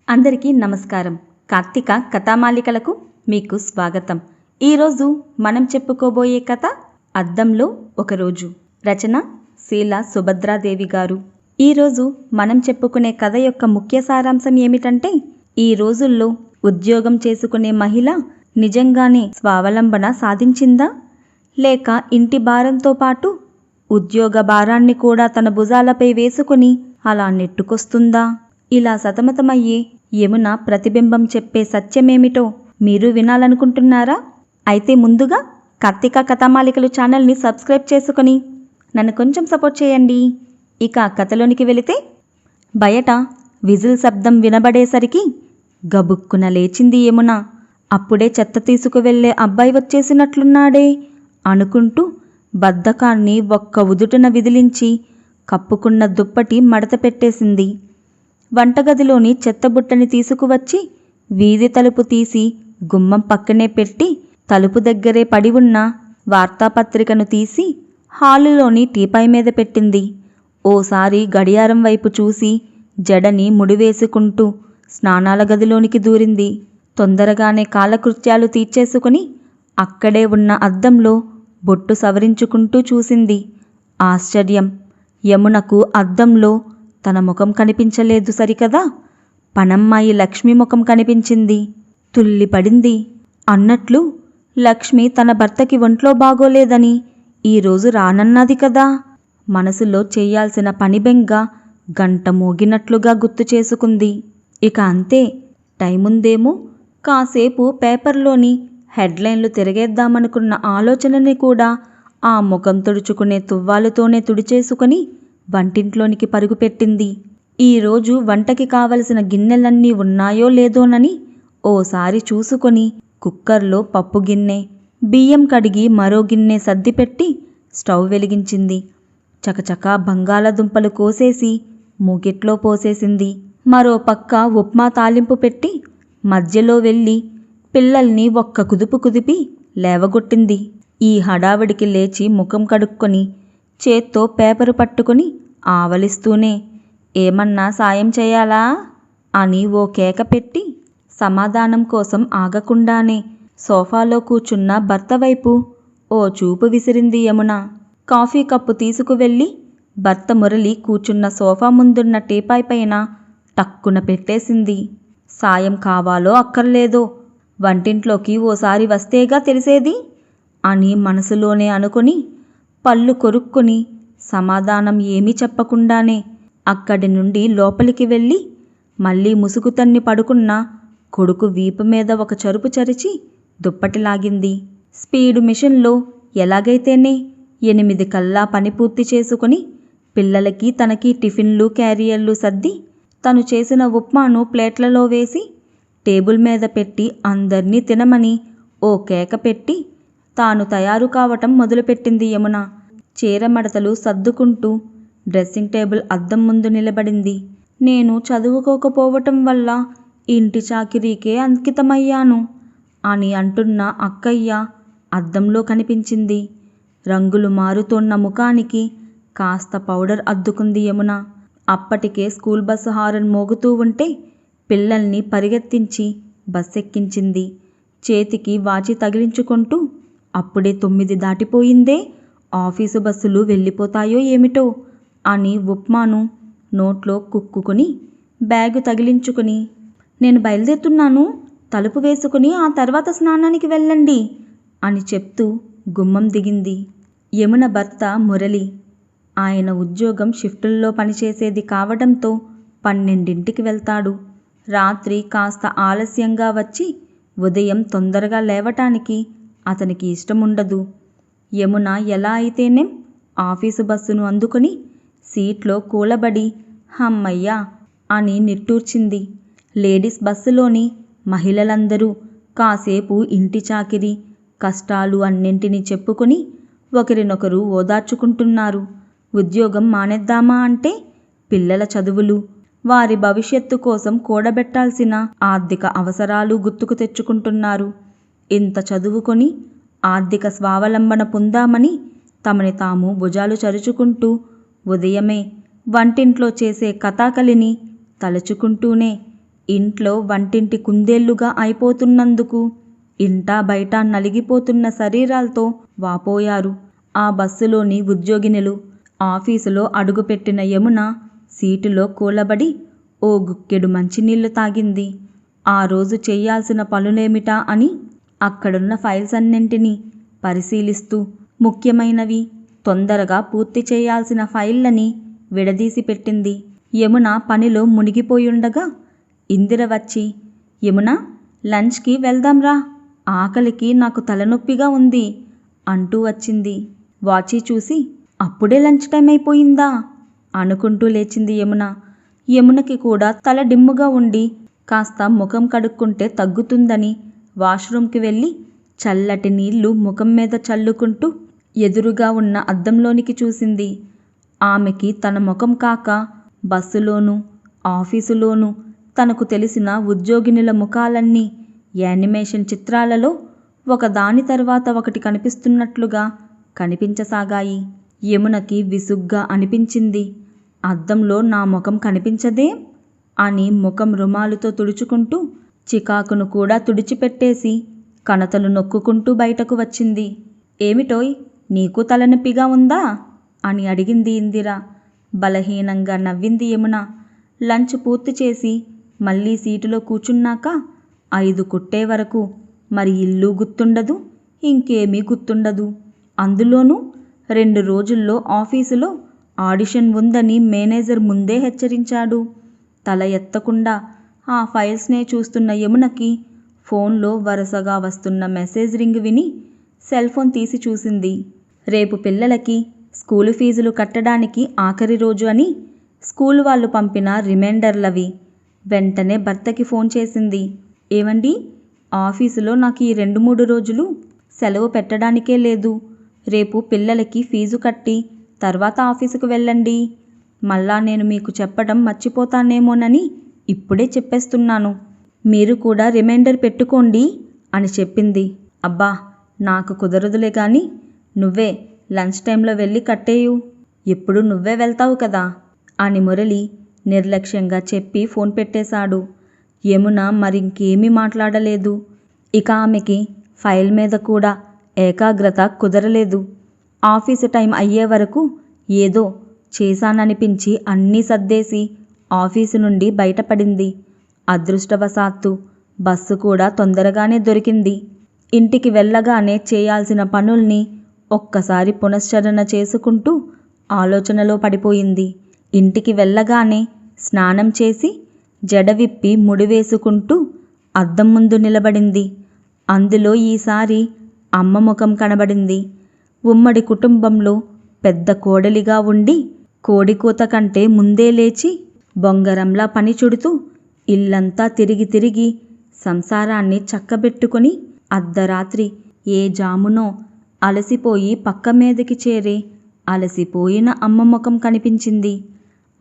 అందరికీ నమస్కారం. కార్తీక కథామాలికలకు మీకు స్వాగతం. ఈరోజు మనం చెప్పుకోబోయే కథ అద్దంలో ఒకరోజు. రచన శీల సుభద్రాదేవి గారు. ఈరోజు మనం చెప్పుకునే కథ యొక్క ముఖ్య సారాంశం ఏమిటంటే, ఈ రోజుల్లో ఉద్యోగం చేసుకునే మహిళ నిజంగానే స్వావలంబన సాధించిందా, లేక ఇంటి భారంతో పాటు ఉద్యోగ భారాన్ని కూడా తన భుజాలపై వేసుకుని అలా నెట్టుకొస్తుందా? ఇలా సతమతమయ్యే యమున ప్రతిబింబం చెప్పే సత్యమేమిటో మీరు వినాలనుకుంటున్నారా? అయితే ముందుగా కార్తీక కథామాలికలు ఛానల్ని సబ్స్క్రైబ్ చేసుకొని నన్ను కొంచెం సపోర్ట్ చేయండి. ఇక కథలోనికి వెళితే, బయట విజిల్ శబ్దం వినబడేసరికి గబుక్కున లేచింది యమున. అప్పుడే చెత్త తీసుకువెళ్లే అబ్బాయి వచ్చేసినట్లున్నాడే అనుకుంటూ బద్ధకాన్ని ఒక్క ఉదుటున విదిలించి కప్పుకున్న దుప్పటి మడత పెట్టేసింది. వంటగదిలోని చెత్తబుట్టని తీసుకువచ్చి వీధి తలుపు తీసి గుమ్మం పక్కనే పెట్టి తలుపు దగ్గరే పడి ఉన్న వార్తాపత్రికను తీసి హాలులోని టీపాయ్ మీద పెట్టింది. ఓసారి గడియారం వైపు చూసి జడని ముడివేసుకుంటూ స్నానాల గదిలోనికి దూరింది. తొందరగానే కాలకృత్యాలు తీర్చేసుకుని అక్కడే ఉన్న అద్దంలో బొట్టు సవరించుకుంటూ చూసింది. ఆశ్చర్యం! యమునకు అద్దంలో తన ముఖం కనిపించలేదు సరికదా, పనమ్మాయి లక్ష్మి ముఖం కనిపించింది. తుల్లిపడింది. అన్నట్లు లక్ష్మి తన భర్తకి ఒంట్లో బాగోలేదని ఈరోజు రానన్నది కదా. మనసులో చేయాల్సిన పని బెంగ గంట మోగినట్లుగా గుర్తు చేసుకుంది. ఇక అంతే, టైముందేమో, కాసేపు పేపర్లోని హెడ్లైన్లు తిరగేద్దామనుకున్న ఆలోచనని కూడా ఆ ముఖం తుడుచుకునే తువ్వాలుతోనే తుడిచేసుకుని వంటింట్లోనికి పరుగుపెట్టింది. ఈరోజు వంటకి కావలసిన గిన్నెలన్నీ ఉన్నాయో లేదోనని ఓసారి చూసుకొని కుక్కర్లో పప్పు గిన్నె, బియ్యం కడిగి మరో గిన్నె సర్దిపెట్టి స్టవ్ వెలిగించింది. చకచకా బంగాళదుంపలు కోసేసి మూగిట్లో పోసేసింది. మరో పక్క ఉప్మా తాలింపు పెట్టి మధ్యలో వెళ్ళి పిల్లల్ని ఒక్క కుదుపు కుదిపి లేవగొట్టింది. ఈ హడావిడికి లేచి ముఖం కడుక్కొని చేత్తో పేపరు పట్టుకుని ఆవలిస్తూనే, ఏమన్నా సాయం చేయాలా అని ఓ కేక పెట్టి సమాధానం కోసం ఆగకుండానే సోఫాలో కూర్చున్న భర్త వైపు ఓ చూపు విసిరింది యమున. కాఫీ కప్పు తీసుకువెళ్ళి భర్త మురళి కూర్చున్న సోఫా ముందున్న టీపాయ్ పైన టక్కున పెట్టేసింది. సాయం కావాలో అక్కర్లేదో వంటింట్లోకి ఓసారి వస్తేగా తెలిసేది అని మనసులోనే అనుకుని పళ్ళు కొరుక్కుని సమాధానం ఏమీ చెప్పకుండానే అక్కడి నుండి లోపలికి వెళ్ళి మళ్ళీ ముసుగు తన్ని పడుకున్న కొడుకు వీపు మీద ఒక చరుపు చరిచి దుప్పటి లాగింది. స్పీడు మిషన్లో ఎలాగైతేనే 8 కల్లా పని పూర్తి చేసుకుని పిల్లలకి తనకి టిఫిన్లు క్యారియర్లు సర్ది తను చేసిన ఉప్మాను ప్లేట్లలో వేసి టేబుల్ మీద పెట్టి అందర్నీ తినమని ఓ కేక పెట్టి తాను తయారు కావటం మొదలుపెట్టింది యమున. చీర మడతలు సర్దుకుంటూ డ్రెస్సింగ్ టేబుల్ అద్దం ముందు నిలబడింది. నేను చదువుకోకపోవటం వల్ల ఇంటి చాకిరీకే అంకితమయ్యాను అని అంటున్న అక్కయ్య అద్దంలో కనిపించింది. రంగులు మారుతోన్న ముఖానికి కాస్త పౌడర్ అద్దుకుంది యమున. అప్పటికే స్కూల్ బస్సు హారన్ మోగుతూ ఉంటే పిల్లల్ని పరిగెత్తించి బస్సెక్కించింది. చేతికి వాచి తగిలించుకుంటూ, అప్పుడే 9 దాటిపోయిందే, ఆఫీసు బస్సులు వెళ్ళిపోతాయో ఏమిటో అని ఉప్మాను నోట్లో కుక్కుని బ్యాగు తగిలించుకుని, నేను బయలుదేరుతున్నాను, తలుపు వేసుకుని ఆ తర్వాత స్నానానికి వెళ్ళండి అని చెప్తూ గుమ్మం దిగింది. యమున భర్త మురళి. ఆయన ఉద్యోగం షిఫ్టుల్లో పనిచేసేది కావడంతో 12ంటికి వెళ్తాడు. రాత్రి కాస్త ఆలస్యంగా వచ్చి ఉదయం తొందరగా లేవటానికి అతనికి ఇష్టముండదు. యమున ఎలా అయితేనేం ఆఫీసు బస్సును అందుకుని సీట్లో కూలబడి హమ్మయ్యా అని నిట్టూర్చింది. లేడీస్ బస్సులోని మహిళలందరూ కాసేపు ఇంటి చాకిరి కష్టాలు అన్నింటినీ చెప్పుకుని ఒకరినొకరు ఓదార్చుకుంటున్నారు. ఉద్యోగం మానేద్దామా అంటే పిల్లల చదువులు, వారి భవిష్యత్తు కోసం కూడబెట్టాల్సిన ఆర్థిక అవసరాలు గుర్తుకు తెచ్చుకుంటున్నారు. ఇంత చదువుకొని ఆర్థిక స్వావలంబన పొందామని తమని తాము భుజాలు చరుచుకుంటూ ఉదయమే వంటింట్లో చేసే కథాకళిని తలుచుకుంటూనే ఇంట్లో వంటింటి కుందేళ్లుగా అయిపోతున్నందుకు ఇంటా బయట నలిగిపోతున్న శరీరాలతో వాపోయారు ఆ బస్సులోని ఉద్యోగినులు. ఆఫీసులో అడుగుపెట్టిన యమున సీటులో కూలబడి ఓ గుక్కెడు మంచినీళ్లు తాగింది. ఆ రోజు చెయ్యాల్సిన పనులేమిటా అని అక్కడున్న ఫైల్స్ అన్నింటినీ పరిశీలిస్తూ ముఖ్యమైనవి, తొందరగా పూర్తి చేయాల్సిన ఫైళ్ళని విడదీసి పెట్టింది. యమున పనిలో మునిగిపోయుండగా ఇందిర వచ్చి, యమున, లంచ్కి వెళ్దాంరా, ఆకలికి నాకు తలనొప్పిగా ఉంది అంటూ వచ్చింది. వాచి చూసి అప్పుడే లంచ్ టైం అయిపోయిందా అనుకుంటూ లేచింది యమున. యమునకి కూడా తల డిమ్ముగా ఉండి కాస్త ముఖం కడుక్కుంటే తగ్గుతుందని వాష్రూమ్కి వెళ్ళి చల్లటి నీళ్లు ముఖం మీద చల్లుకుంటూ ఎదురుగా ఉన్న అద్దంలోనికి చూసింది. ఆమెకి తన ముఖం కాక బస్సులోనూ ఆఫీసులోనూ తనకు తెలిసిన ఉద్యోగినుల ముఖాలన్నీ యానిమేషన్ చిత్రాలలో ఒకదాని తర్వాత ఒకటి కనిపిస్తున్నట్లుగా కనిపించసాగాయి. యమునకి విసుగ్గా అనిపించింది. అద్దంలో నా ముఖం కనిపించదే అని ముఖం రుమాలుతో తుడుచుకుంటూ చికాకును కూడా తుడిచిపెట్టేసి కణతలు నొక్కుకుంటూ బయటకు వచ్చింది. ఏమిటోయ్, నీకు తలనొప్పిగా ఉందా అని అడిగింది ఇందిర. బలహీనంగా నవ్వింది యమున. లంచ్ పూర్తి చేసి మళ్ళీ సీటులో కూర్చున్నాక 5 కొట్టే వరకు మరి ఇల్లు గుర్తుండదు, ఇంకేమీ గుర్తుండదు. అందులోనూ 2 రోజుల్లో ఆఫీసులో ఆడిషన్ ఉందని మేనేజర్ ముందే హెచ్చరించాడు. తల ఎత్తకుండా ఆ ఫైల్స్నే చూస్తున్న యమునకి ఫోన్లో వరుసగా వస్తున్న మెసేజ్ రింగ్ విని సెల్ ఫోన్ తీసి చూసింది. రేపు పిల్లలకి స్కూలు ఫీజులు కట్టడానికి ఆఖరి రోజు అని స్కూల్ వాళ్ళు పంపిన రిమైండర్లవి. వెంటనే భర్తకి ఫోన్ చేసింది. ఏమండి, ఆఫీసులో నాకు ఈ 2-3 రోజులు సెలవు పెట్టడానికే లేదు. రేపు పిల్లలకి ఫీజు కట్టి తర్వాత ఆఫీసుకు వెళ్ళండి. మళ్ళా నేను మీకు చెప్పడం మర్చిపోతానేమోనని ఇప్పుడే చెప్పేస్తున్నాను. మీరు కూడా రిమైండర్ పెట్టుకోండి అని చెప్పింది. అబ్బా, నాకు కుదరదులే గాని నువ్వే లంచ్ టైంలో వెళ్ళి కట్టేయు, ఎప్పుడు నువ్వే వెళ్తావు కదా అని మురళి నిర్లక్ష్యంగా చెప్పి ఫోన్ పెట్టేశాడు. యమున మరింకేమీ మాట్లాడలేదు. ఇక ఆమెకి ఫైల్ మీద కూడా ఏకాగ్రత కుదరలేదు. ఆఫీసు టైం అయ్యే వరకు ఏదో చేశాననిపించి అన్నీ సర్దేసి ఆఫీసు నుండి బయటపడింది. అదృష్టవశాత్తు బస్సు కూడా తొందరగానే దొరికింది. ఇంటికి వెళ్ళగానే చేయాల్సిన పనుల్ని ఒక్కసారి పునశ్చరణ చేసుకుంటూ ఆలోచనలో పడిపోయింది. ఇంటికి వెళ్ళగానే స్నానం చేసి జడ విప్పి ముడివేసుకుంటూ అద్దం ముందు నిలబడింది. అందులో ఈసారి అమ్మ ముఖం కనబడింది. ఉమ్మడి కుటుంబంలో పెద్ద కోడలిగా ఉండి కోడికూత కంటే ముందే లేచి బొంగరంలా పని చుడుతూ ఇల్లంతా తిరిగి తిరిగి సంసారాన్ని చక్కబెట్టుకుని అర్ధరాత్రి ఏ జామునో అలసిపోయి పక్క మీదకి చేరే అలసిపోయిన అమ్మ ముఖం కనిపించింది.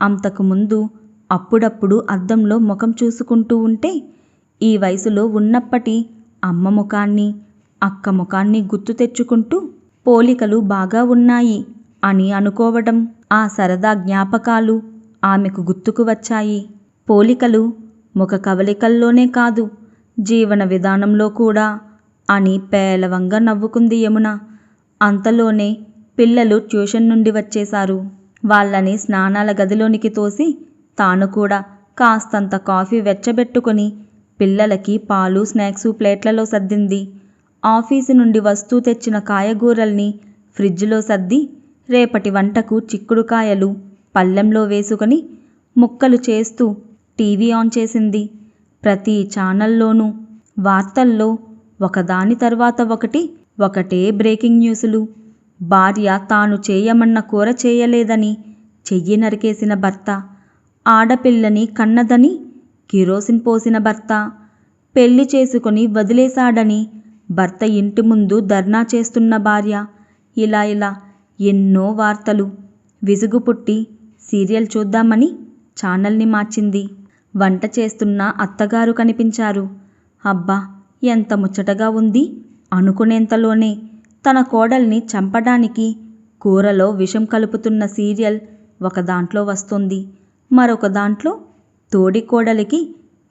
అంతకుముందు అప్పుడప్పుడు అద్దంలో ముఖం చూసుకుంటూ ఉంటే ఈ వయసులో ఉన్నప్పటి అమ్మ ముఖాన్ని అక్క ముఖాన్ని గుర్తు తెచ్చుకుంటూ పోలికలు బాగా ఉన్నాయి అని అనుకోవడం, ఆ సరదా జ్ఞాపకాలు ఆమెకు గుర్తుకు వచ్చాయి. పోలికలు ముఖ కవలికల్లోనే కాదు, జీవన విధానంలో కూడా అని పేలవంగా నవ్వుకుంది యమున. అంతలోనే పిల్లలు ట్యూషన్ నుండి వచ్చేశారు. వాళ్ళని స్నానాల గదిలోనికి తోసి తాను కూడా కాస్తంత కాఫీ వెచ్చబెట్టుకొని పిల్లలకి పాలు స్నాక్సు ప్లేట్లలో సర్దింది. ఆఫీసు నుండి వస్తూ తెచ్చిన కాయగూరల్ని ఫ్రిడ్జ్లో సర్ది రేపటి వంటకు చిక్కుడుకాయలు పళ్ళెంలో వేసుకొని ముక్కలు చేస్తూ టీవీ ఆన్ చేసింది. ప్రతి ఛానల్లోనూ వార్తల్లో ఒకదాని తర్వాత ఒకటే బ్రేకింగ్ న్యూసులు. భార్య తాను చేయమన్న కూర చేయలేదని చెయ్యి నరికేసిన భర్త, ఆడపిల్లని కన్నదని కిరోసిన్ పోసిన భర్త, పెళ్లి చేసుకుని వదిలేశాడని భర్త ఇంటి ముందు ధర్నా చేస్తున్న భార్య, ఇలా ఎన్నో వార్తలు. విసుగు పుట్టి సీరియల్ చూద్దామని ఛానల్ని మార్చింది. వంట చేస్తున్న అత్తగారు కనిపించారు. అబ్బా, ఎంత ముచ్చటగా ఉంది అనుకునేంతలోనే తన కోడల్ని చంపడానికి కూరలో విషం కలుపుతున్న సీరియల్ ఒక దాంట్లో వస్తుంది. మరొక దాంట్లో తోడి కోడలికి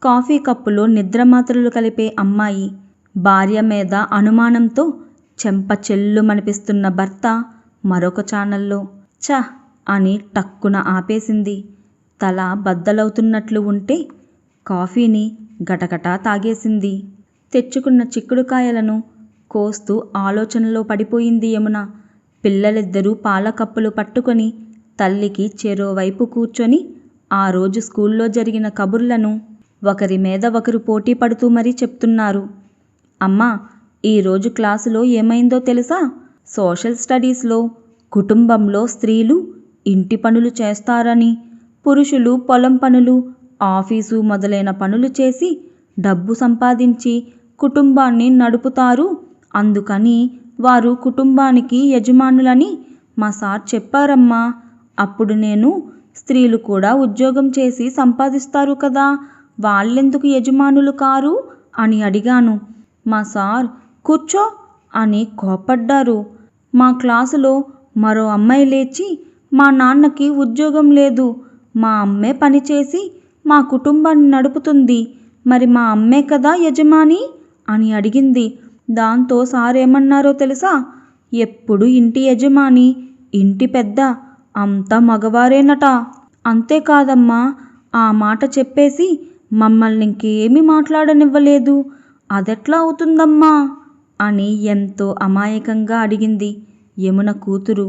కాఫీ కప్పులో నిద్రమాత్రలు కలిపే అమ్మాయి, భార్య మీద అనుమానంతో చెంప చెల్లుమనిపిస్తున్న భర్త మరొక ఛానల్లో. ఛ అని టక్కున ఆపేసింది. తల బద్దలవుతున్నట్లు ఉంటే కాఫీని గటగటా తాగేసింది. తెచ్చుకున్న చిక్కుడుకాయలను కోస్తూ ఆలోచనలో పడిపోయింది యమున. పిల్లలిద్దరూ పాల కప్పులు పట్టుకొని తల్లికి చెరోవైపు కూర్చొని ఆ రోజు స్కూల్లో జరిగిన కబుర్లను ఒకరి మీద ఒకరు పోటీ పడుతూ మరీ చెప్తున్నారు. అమ్మా, ఈరోజు క్లాసులో ఏమైందో తెలుసా? సోషల్ స్టడీస్లో కుటుంబంలో స్త్రీలు ఇంటి పనులు చేస్తారని, పురుషులు పొలం పనులు, ఆఫీసు మొదలైన పనులు చేసి డబ్బు సంపాదించి కుటుంబాన్ని నడుపుతారు, అందుకని వారు కుటుంబానికి యజమానులని మా సార్ చెప్పారమ్మా. అప్పుడు నేను స్త్రీలు కూడా ఉద్యోగం చేసి సంపాదిస్తారు కదా, వాళ్ళెందుకు యజమానులు కారు అని అడిగాను. మా సార్ కూర్చో అని కోప్పడ్డారు. మా క్లాసులో మరో అమ్మాయి లేచి, మా నాన్నకి ఉద్యోగం లేదు, మా అమ్మే పనిచేసి మా కుటుంబాన్ని నడుపుతుంది, మరి మా అమ్మే కదా యజమాని అని అడిగింది. దాంతో సార్ ఏమన్నారో తెలుసా? ఎప్పుడు ఇంటి యజమాని, ఇంటి పెద్ద అంతా మగవారేనట. అంతేకాదమ్మా, ఆ మాట చెప్పేసి మమ్మల్ని ఇంకేమీ మాట్లాడనివ్వలేదు. అదెట్లా అవుతుందమ్మా అని ఎంతో అమాయకంగా అడిగింది యమున కూతురు.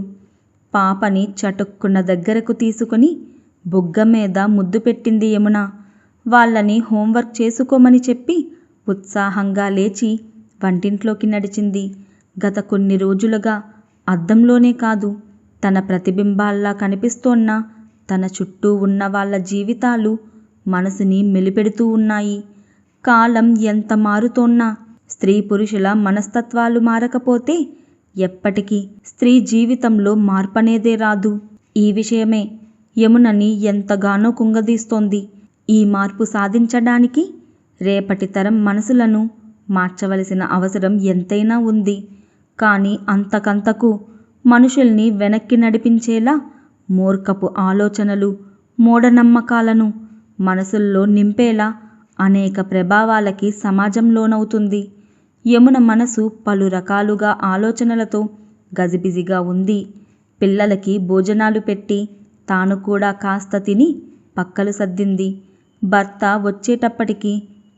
పాపని చటుక్కున దగ్గరకు తీసుకుని బుగ్గ మీద ముద్దు పెట్టింది యమున. వాళ్ళని హోంవర్క్ చేసుకోమని చెప్పి ఉత్సాహంగా లేచి వంటింట్లోకి నడిచింది. గత కొన్ని రోజులుగా అద్దంలోనే కాదు, తన ప్రతిబింబాల్లా కనిపిస్తోన్న తన చుట్టూ ఉన్న వాళ్ళ జీవితాలు మనసుని మెలిపెడుతూ ఉన్నాయి. కాలం ఎంత మారుతోన్నా స్త్రీ పురుషుల మనస్తత్వాలు మారకపోతే ఎప్పటికీ స్త్రీ జీవితంలో మార్పనేదే రాదు. ఈ విషయమే యమునని ఎంతగానో కుంగదీస్తోంది. ఈ మార్పు సాధించడానికి రేపటి తరం మనసులను మార్చవలసిన అవసరం ఎంతైనా ఉంది. కానీ అంతకంతకు మనుషుల్ని వెనక్కి నడిపించేలా మూర్ఖపు ఆలోచనలు, మూఢనమ్మకాలను మనసుల్లో నింపేలా అనేక ప్రభావాలకి సమాజం లోనవుతుంది. యమున మనసు పలు రకాలుగా ఆలోచనలతో గజిబిజిగా ఉంది. పిల్లలకి భోజనాలు పెట్టి తాను కూడా కాస్త తిని పక్కలు సర్దింది. భర్త వచ్చేటప్పటికి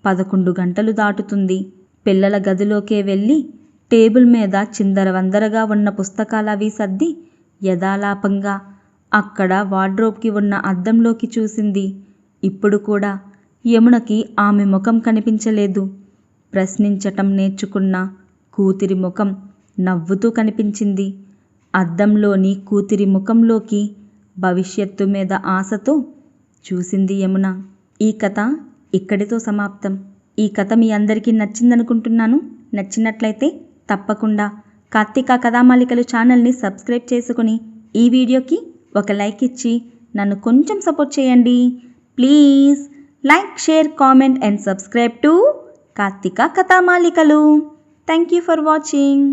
11 గంటలు దాటుతుంది. పిల్లల గదిలోకే వెళ్ళి టేబుల్ మీద చిందరవందరగా ఉన్న పుస్తకాలవి సర్ది యథాలాపంగా అక్కడ వార్డ్రోబ్కి ఉన్న అద్దంలోకి చూసింది. ఇప్పుడు కూడా యమునకి ఆమె ముఖం కనిపించలేదు. ప్రశ్నించటం నేర్చుకున్న కూతురి ముఖం నవ్వుతూ కనిపించింది. అద్దంలోని కూతురి ముఖంలోకి భవిష్యత్తు మీద ఆశతో చూసింది యమున. ఈ కథ ఇక్కడితో సమాప్తం. ఈ కథ మీ అందరికీ నచ్చిందనుకుంటున్నాను. నచ్చినట్లయితే తప్పకుండా కార్తీక కథామాలికలు ఛానల్ని సబ్స్క్రైబ్ చేసుకుని ఈ వీడియోకి ఒక లైక్ ఇచ్చి నన్ను కొంచెం సపోర్ట్ చేయండి. Please like, share, comment and subscribe to Karthika Kathamalikalu. Thank you for watching.